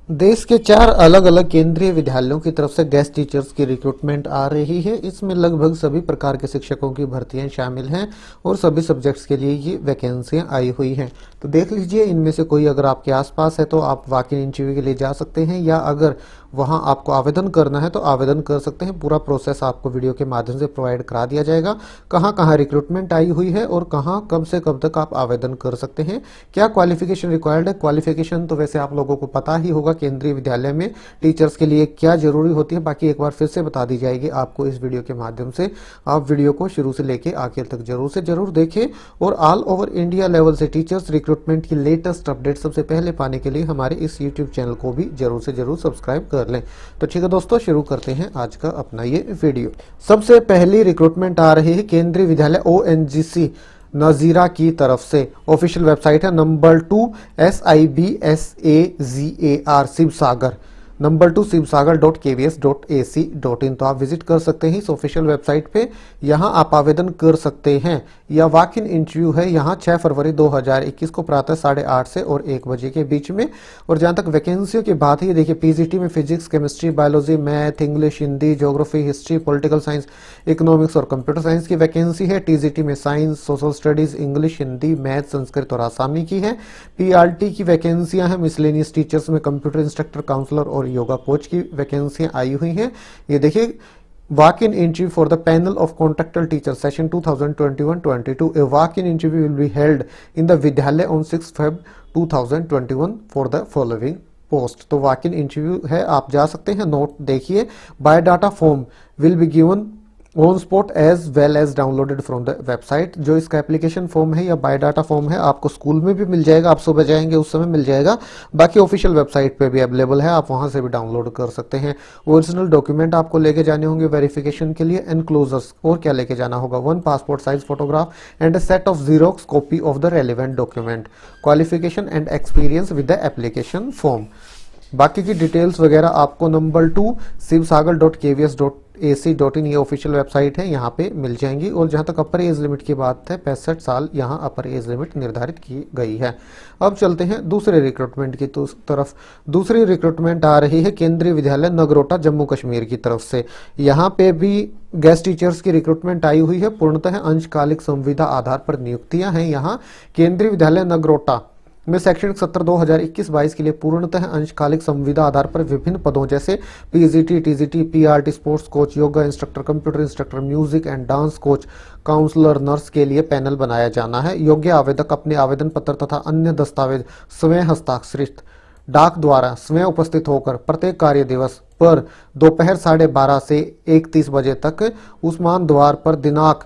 देश के 4 अलग अलग केंद्रीय विद्यालयों की तरफ से गेस्ट टीचर्स की रिक्रूटमेंट आ रही है। इसमें लगभग सभी प्रकार के शिक्षकों की भर्तियां शामिल हैं और सभी सब्जेक्ट्स के लिए ये वैकेंसियां आई हुई हैं। तो देख लीजिए, इनमें से कोई अगर आपके आसपास है तो आप वॉक इन इंटरव्यू के लिए जा सकते हैं, या अगर वहां आपको आवेदन करना है तो आवेदन कर सकते हैं। पूरा प्रोसेस आपको वीडियो के माध्यम से प्रोवाइड करा दिया जाएगा। कहाँ कहाँ रिक्रूटमेंट आई हुई है और कहाँ कब से कब तक आप आवेदन कर सकते हैं, क्या क्वालिफिकेशन रिक्वायर्ड है। क्वालिफिकेशन तो वैसे आप लोगों को पता ही होगा, केंद्रीय विद्यालय में टीचर्स के लिए क्या जरूरी होती है। बाकी एक बार फिर से बता दी जाएगी आपको इस वीडियो के माध्यम से। आप वीडियो को शुरू से लेके आखिर तक जरूर से जरूर देखें और ऑल ओवर इंडिया लेवल से टीचर्स रिक्रूटमेंट की लेटेस्ट अपडेट सबसे पहले पाने के लिए हमारे इस यूट्यूब चैनल को भी जरूर से जरूर सब्सक्राइब कर लें। तो ठीक है दोस्तों, शुरू करते हैं आज का अपना ये वीडियो। सबसे पहली रिक्रूटमेंट आ रही है केंद्रीय विद्यालय ONGC नाजीरा की तरफ से। ऑफिशियल वेबसाइट है नंबर 2 SIBSAZAR शिवसागर, नंबर 2 शिवसागर.kvs.ac.in। तो आप विजिट कर सकते हैं इस ऑफिशियल वेबसाइट पे। यहाँ आप आवेदन कर सकते हैं। यह वॉक इन इंटरव्यू है यहाँ 6 फरवरी 2021 को प्रातः 8:30 से और 1 बजे के बीच में। और जहाँ तक वैकेंसियों की बात है, ये देखिए पीजीटी में physics, chemistry, biology, math, English, Hindi, geography, history, political science, economics और कंप्यूटर साइंस की वैकेंसी है। टीजीटी में science, social studies, English, Hindi, math, Sanskrit और आसामी की है। पीआरटी की वैकेंसियां हैं मिसलेनियस टीचर्स में कंप्यूटर इंस्ट्रक्टर, काउंसलर और योगा कोच की वैकेंसियां आई हुई हैं। ये देखिए, walk in interview for the panel of contractual teachers session 2021-22. A walk in interview will be held in the Vidyalaya on 6 Feb 2021 for the following post. तो walk in interview है, आप जा सकते हैं। नोट देखिए, biodata form will be given on spot as well as downloaded from the website. जो इसका application form है या बायोडाटा फॉर्म है, आपको स्कूल में भी मिल जाएगा। आप सुबह जाएंगे उस समय मिल जाएगा। बाकी ऑफिशियल वेबसाइट पे भी अवेलेबल है, आप वहां से भी डाउनलोड कर सकते हैं। ओरिजिनल डॉक्यूमेंट आपको लेके जाने होंगे वेरिफिकेशन के लिए। एनक्लोजर्स और क्या लेके जाना होगा, 1 passport size photograph and a set of xerox copy of the relevant document, qualification and experience with the application form. बाकी की डिटेल्स वगैरह आपको नंबर 2 शिवसागर.kvs.ac.in ये ऑफिशियल वेबसाइट है, यहाँ पे मिल जाएंगी। और जहाँ तक अपर एज लिमिट की बात है, 65 साल यहाँ अपर एज लिमिट निर्धारित की गई है। अब चलते हैं दूसरे रिक्रूटमेंट की तरफ। दूसरी रिक्रूटमेंट आ रही है केंद्रीय विद्यालय नगरोटा जम्मू कश्मीर की तरफ से। यहाँ पे भी गेस्ट टीचर्स की रिक्रूटमेंट आई हुई है। पूर्णतः अंशकालिक संविदा आधार पर नियुक्तियां हैं। यहाँ केंद्रीय विद्यालय नगरोटा में शैक्षणिक सत्र 2021-22 के लिए पूर्णतः अंशकालिक संविदा आधार पर विभिन्न पदों जैसे PGT, TGT, PRT, sports coach, yoga instructor, computer instructor, music and dance coach, counsellor, nurse के लिए पैनल बनाया जाना है। योग्य आवेदक अपने आवेदन पत्र तथा अन्य दस्तावेज स्वयं हस्ताक्षरित डाक द्वारा स्वयं उपस्थित होकर प्रत्येक कार्य दिवस पर दोपहर 12:30 से 1:30 बजे तक उस्मान द्वार पर दिनांक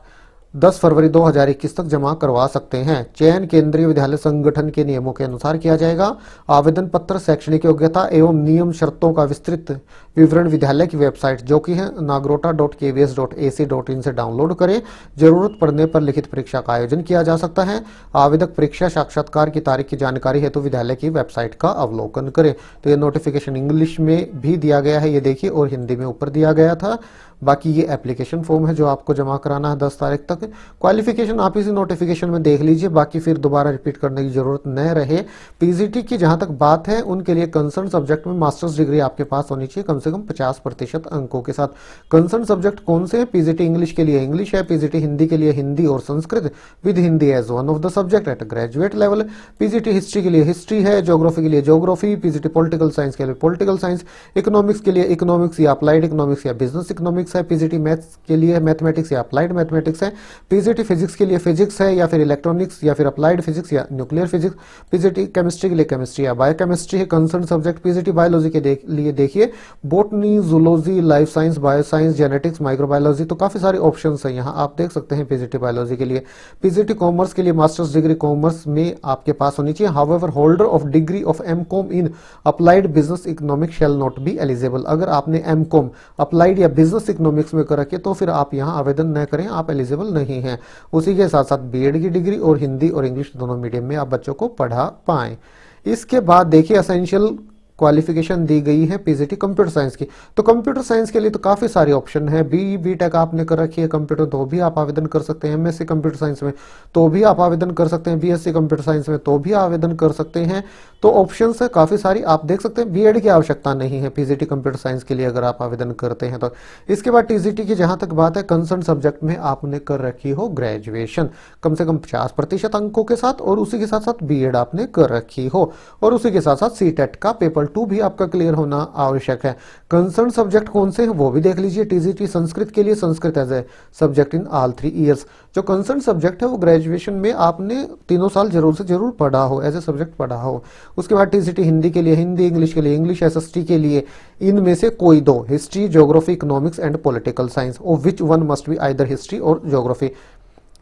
10 फरवरी 2021 तक जमा करवा सकते हैं। चयन केंद्रीय विद्यालय संगठन के नियमों के अनुसार किया जाएगा। आवेदन पत्र, शैक्षणिक योग्यता एवं नियम शर्तों का विस्तृत विवरण विद्यालय की वेबसाइट जो कि है nagrota.kvs.ac.in से डाउनलोड करें। जरूरत पड़ने पर लिखित परीक्षा का आयोजन किया जा सकता है। आवेदक परीक्षा साक्षात्कार की तारीख की जानकारी हेतु विद्यालय की वेबसाइट का अवलोकन करें। तो ये नोटिफिकेशन इंग्लिश में भी दिया गया है, ये देखिए, और हिंदी में ऊपर दिया गया था। बाकी ये एप्लीकेशन फॉर्म है जो आपको जमा कराना है 10 तारीख तक। क्वालिफिकेशन आप इसी नोटिफिकेशन में देख लीजिए, बाकी फिर दोबारा रिपीट करने की जरूरत न रहे। पीजीटी की जहां तक बात है, उनके लिए कंसर्न सब्जेक्ट में मास्टर्स डिग्री आपके पास होनी चाहिए कम से कम 50% अंकों के साथ। कंसर्न सब्जेक्ट कौन से हैं? पीजीटी इंग्लिश के लिए इंग्लिश है, पीजीटी हिंदी के लिए हिंदी और Sanskrit with Hindi as one of the subject at graduate level. PGT history के लिए हिस्ट्री है, ज्योग्राफी के लिए ज्योग्राफी, पीजीटी पॉलिटिकल साइंस के लिए पॉलिटिकल साइंस, इकोनॉमिक्स के लिए इकोनॉमिक्स या अप्लाइड इकोनॉमिक्स या बिजनेस इकोनॉमिक्स है, पीजीटी मैथ्स के लिए मैथमेटिक्स या अप्लाइड मैथमेटिक्स है, पीजीटी फिजिक्स के लिए फिजिक्स है या फिर इलेक्ट्रॉनिक्स या फिर अप्लाइड फिजिक्स या न्यूक्लियर फिजिक्स, पीजीटी केमिस्ट्री के लिए केमिस्ट्री या बायोकेमिस्ट्री है कंसर्न सब्जेक्ट। पीजीटी बायोलॉजी के लिए देखिए botany, zoology, life science, bioscience, genetics, microbiology, तो काफी सारे ऑप्शंस हैं यहाँ, आप देख सकते हैं पीजीटी बायोलॉजी के लिए। पीजीटी कॉमर्स के लिए मास्टर्स डिग्री कॉमर्स में आपके पास होनी चाहिए। However holder of degree of MCom in applied business economics shall not be eligible. अगर आपने एमकॉम अप्लाइड या बिजनेस इकोनॉमिक्स में कर रखे तो फिर आप यहाँ आवेदन न करें, आप एलिजिबल नहीं हैं। उसी के साथ साथ बीएड की डिग्री और हिंदी और इंग्लिश दोनों मीडियम में आप बच्चों को पढ़ा पाएं। इसके बाद देखिए एसेंशियल क्वालिफिकेशन दी गई है पीजीटी कंप्यूटर साइंस की। तो कंप्यूटर साइंस के लिए तो काफी सारे ऑप्शन है। बी टेक आपने कर रखी है कंप्यूटर तो भी आप आवेदन कर सकते हैं। एमएससी कंप्यूटर साइंस में तो भी आप आवेदन कर सकते हैं। बीएससी कंप्यूटर साइंस में तो भी आवेदन कर सकते हैं। तो ऑप्शंस है काफ़ी सारी, आप देख सकते हैं। बीएड की आवश्यकता नहीं है पीजीटी कंप्यूटर साइंस के लिए अगर आप आवेदन करते हैं तो। इसके बाद टीजीटी की जहां तक बात है, कंसर्न सब्जेक्ट में आपने कर रखी हो ग्रेजुएशन कम से कम 50% अंकों के साथ, और उसी के साथ साथ बीएड आपने कर रखी हो, और उसी के साथ साथ सीटेट का पेपर 2 भी आपका क्लियर होना आवश्यक है। कंसर्न सब्जेक्ट कौन से हैं वो भी देख लीजिए। टीजीटी संस्कृत के लिए Sanskrit as a subject in all 3 years. जो कंसर्न सब्जेक्ट है वो ग्रेजुएशन में आपने तीनों साल जरूर से जरूर पढ़ा हो, एज ए सब्जेक्ट पढ़ा हो। उसके बाद टीजीटी हिंदी के लिए हिंदी, इंग्लिश के लिए इंग्लिश, एसएसटी के लिए इनमें से कोई दो, history, geography, economics and political science, और which one must be either history और ज्योग्राफी।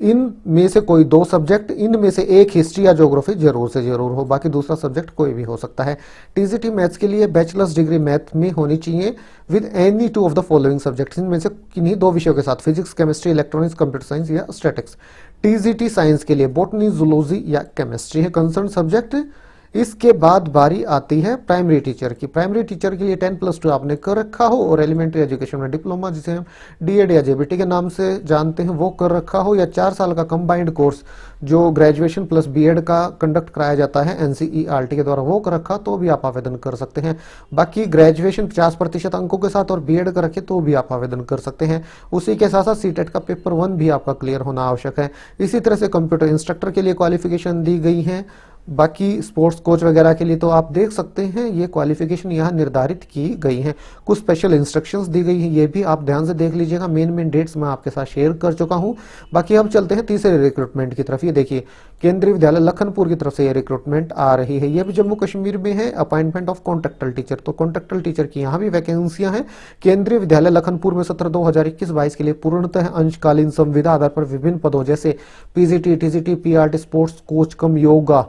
इनमें से कोई दो सब्जेक्ट, इनमें से एक हिस्ट्री या ज्योग्राफी जरूर से जरूर हो, बाकी दूसरा सब्जेक्ट कोई भी हो सकता है। टीजीटी मैथ्स के लिए बैचलर्स डिग्री मैथ में होनी चाहिए with any 2 of the following subjects, इनमें से किन्हीं 2 विषयों के साथ, physics, chemistry, electronics, computer science या स्टैटिक्स। टीजीटी साइंस के लिए बॉटनी, जूलॉजी या केमिस्ट्री है कंसर्न सब्जेक्ट। इसके बाद बारी आती है प्राइमरी टीचर की। प्राइमरी टीचर के लिए 10+2 आपने कर रखा हो, और एलिमेंट्री एजुकेशन में डिप्लोमा, जिसे हम डीएड या जेबीटी के नाम से जानते हैं, वो कर रखा हो, या 4 साल का कंबाइंड कोर्स जो ग्रेजुएशन प्लस बीएड का कंडक्ट कराया जाता है एनसीईआरटी के द्वारा, वो कर रखा तो भी आप आवेदन कर सकते हैं। बाकी ग्रेजुएशन 50% अंकों के साथ और बीएड कर रखे तो भी आप आवेदन कर सकते हैं। उसी के साथ साथ सीटेट का पेपर 1 भी आपका क्लियर होना आवश्यक है। इसी तरह से कंप्यूटर इंस्ट्रक्टर के लिए क्वालिफिकेशन दी गई है। बाकी स्पोर्ट्स कोच वगैरह के लिए तो आप देख सकते हैं ये क्वालिफिकेशन यहाँ निर्धारित की गई है। कुछ स्पेशल इंस्ट्रक्शंस दी गई हैं, ये भी आप ध्यान से देख लीजिएगा। मेन डेट्स मैं आपके साथ शेयर कर चुका हूँ। बाकी अब चलते हैं तीसरे रिक्रूटमेंट की तरफ। ये देखिए, केंद्रीय विद्यालय लखनपुर की तरफ से ये रिक्रूटमेंट आ रही है। ये भी जम्मू कश्मीर में है। अपॉइंटमेंट ऑफ कॉन्ट्रेक्टल टीचर, तो कॉन्ट्रेक्टल टीचर की यहाँ भी वैकेंसियां हैं। केंद्रीय विद्यालय लखनपुर में सत्र 2021-22 के लिए पूर्णतः अंशकालीन संविदा आधार पर विभिन्न पदों जैसे PGT, TGT, PRT, sports coach come yoga,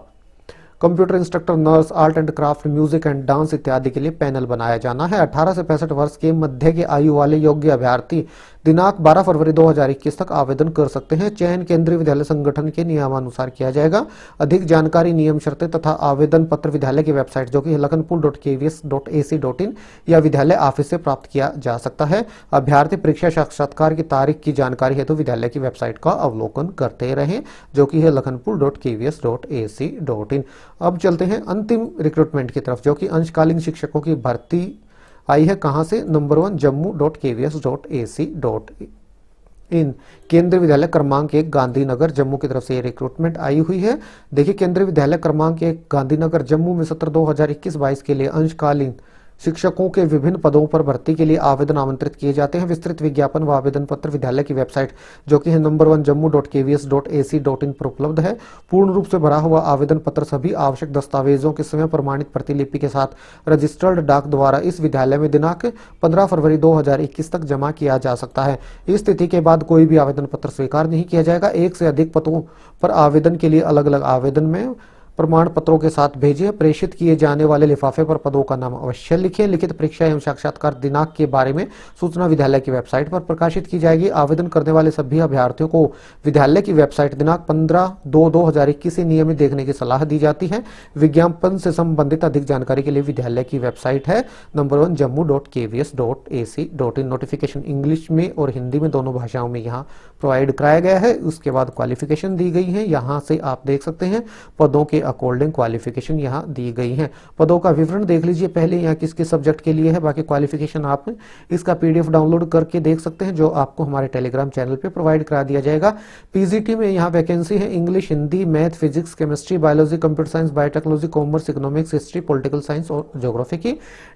computer instructor, nurse, art and craft, music and dance इत्यादि के लिए पैनल बनाया जाना है। 18 से 65 वर्ष के मध्य के आयु वाले योग्य अभ्यर्थी दिनांक 12 फरवरी 2021 तक आवेदन कर सकते हैं। चयन केंद्रीय विद्यालय संगठन के नियमानुसार किया जाएगा। अधिक जानकारी, नियम, शर्तें तथा आवेदन पत्र विद्यालय की वेबसाइट जो कि lakhanpur.kvs.ac.in या विद्यालय ऑफिस से प्राप्त किया जा सकता है। अभ्यर्थी परीक्षा साक्षात्कार की तारीख की जानकारी है तो विद्यालय की वेबसाइट का अवलोकन करते रहें जो कि है lakhanpur.kvs.ac.in। अब चलते हैं अंतिम रिक्रूटमेंट की तरफ जो कि अंशकालीन शिक्षकों की भर्ती आई है। कहां से? Number 1 jammu.kvs.ac.in। केंद्रीय विद्यालय क्रमांक 1 गांधीनगर जम्मू की तरफ से ये रिक्रूटमेंट आई हुई है। देखिए, केंद्रीय विद्यालय क्रमांक 1 गांधीनगर जम्मू में सत्र 2021-22 के लिए अंशकालीन शिक्षकों के विभिन्न पदों पर भर्ती के लिए आवेदन आमंत्रित किए जाते हैं। विस्तृत विज्ञापन व आवेदन पत्र विद्यालय की वेबसाइट जो कि है नंबर 1 jammu.kvs.ac.in पर उपलब्ध है। पूर्ण रूप से भरा हुआ आवेदन पत्र सभी आवश्यक दस्तावेजों के समय प्रमाणित प्रतिलिपि के साथ रजिस्टर्ड डाक द्वारा इस विद्यालय में दिनांक 15 फरवरी 2021 तक जमा किया जा सकता है। इस तिथि के बाद कोई भी आवेदन पत्र स्वीकार नहीं किया जाएगा। एक से अधिक पदों पर आवेदन के लिए अलग अलग आवेदन में प्रमाण पत्रों के साथ भेजें। प्रेषित किए जाने वाले लिफाफे पर पदों का नाम अवश्य लिखें। लिखित परीक्षा एवं साक्षात्कार दिनांक के बारे में सूचना विद्यालय की वेबसाइट पर प्रकाशित की जाएगी। आवेदन करने वाले सभी अभ्यर्थियों को विद्यालय की वेबसाइट दिनांक 15/2/2021 से नियमित देखने की सलाह दी जाती है। विज्ञापन से संबंधित अधिक जानकारी के लिए विद्यालय की वेबसाइट है नंबर 1 jammu.kvs.ac.in। नोटिफिकेशन इंग्लिश में और हिंदी में दोनों भाषाओं में यहाँ प्रोवाइड कराया गया है। उसके बाद क्वालिफिकेशन दी गई है, यहाँ से आप देख सकते हैं पदों के अकॉर्डिंग क्वालिफिकेशन यहाँ दी गई है। पदों का विवरण देख लीजिए पहले, यहाँ किस किस सब्जेक्ट के लिए है। बाकी क्वालिफिकेशन आप इसका पीडीएफ डाउनलोड करके देख सकते हैं जो आपको हमारे टेलीग्राम चैनल पे प्रोवाइड करा दिया जाएगा। पीजीटी में यहाँ वैकेंसी है English, Hindi, math, physics, chemistry, biology, computer science, biotechnology, commerce, economics, history, political science और ज्योग्राफी की।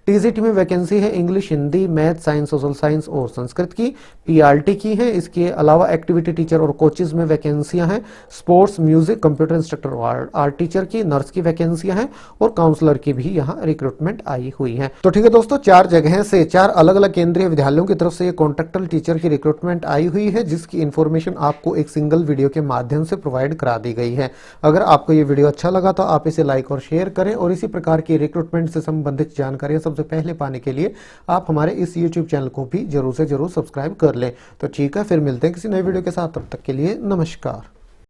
टीजीटी में वैकेंसी है English, Hindi, math, science, social science और संस्कृत की। पीआरटी की है। इसके अलावा एक्टिविटी टीचर और कोचेज में वैकेंसियां हैं। स्पोर्ट्स, म्यूजिक, कंप्यूटर इंस्ट्रक्टर और आर्ट टीचर की, नर्स की वैकेंसियां हैं और काउंसलर की भी यहाँ रिक्रूटमेंट आई हुई है। तो ठीक है दोस्तों, 4 जगह से 4 अलग अलग केंद्रीय विद्यालयों की तरफ से ये कॉन्ट्रेक्टल टीचर की रिक्रूटमेंट आई हुई है जिसकी इंफॉर्मेशन आपको एक सिंगल वीडियो के माध्यम से प्रोवाइड करा दी गई है। अगर आपको ये वीडियो अच्छा लगा तो आप इसे लाइक और शेयर करें और इसी प्रकार की रिक्रूटमेंट से संबंधित जानकारियां सबसे पहले पाने के लिए आप हमारे इस यूट्यूब चैनल को भी जरूर से जरूर सब्सक्राइब कर लें। तो ठीक है, फिर मिलते हैं किसी नए वीडियो के साथ। तब तक के लिए नमस्कार।